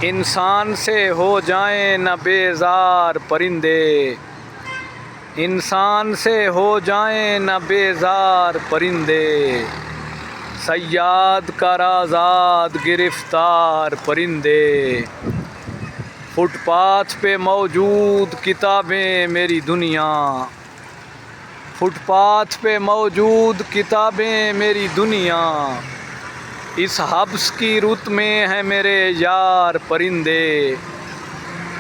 انسان سے ہو جائیں نہ بیزار پرندے، انسان سے ہو جائیں نہ بیزار پرندے، صیاد کر آزاد گرفتار پرندے۔ فٹ پاتھ پہ موجود کتابیں میری دنیا، فٹ پاتھ پہ موجود کتابیں میری دنیا، اس حبس کی رت میں ہیں میرے یار پرندے۔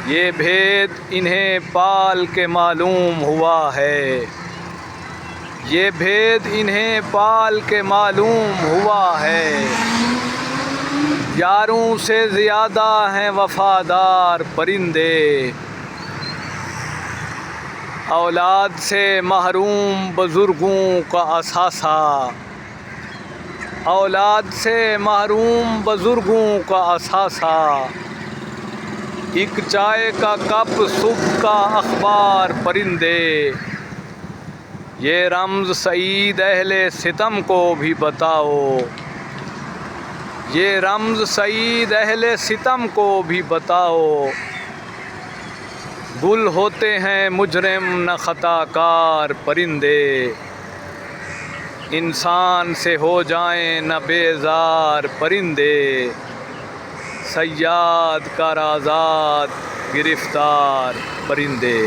یہ بھید انہیں پال کے معلوم ہوا ہے، یہ بھید انہیں پال کے معلوم ہوا ہے، یاروں سے زیادہ ہیں وفادار پرندے۔ اولاد سے محروم بزرگوں کا اثاثہ، اولاد سے محروم بزرگوں کا اثاثہ، ایک چائے کا کپ صبح کا اخبار پرندے۔ یہ رمز سعید اہل ستم کو بھی بتاؤ، یہ رمز سعید اہل ستم کو بھی بتاؤ، گل ہوتے ہیں مجرم نہ خطا کار پرندے، انسان سے ہو جائیں نہ بیزار پرندے، صیاد کر آزاد گرفتار پرندے۔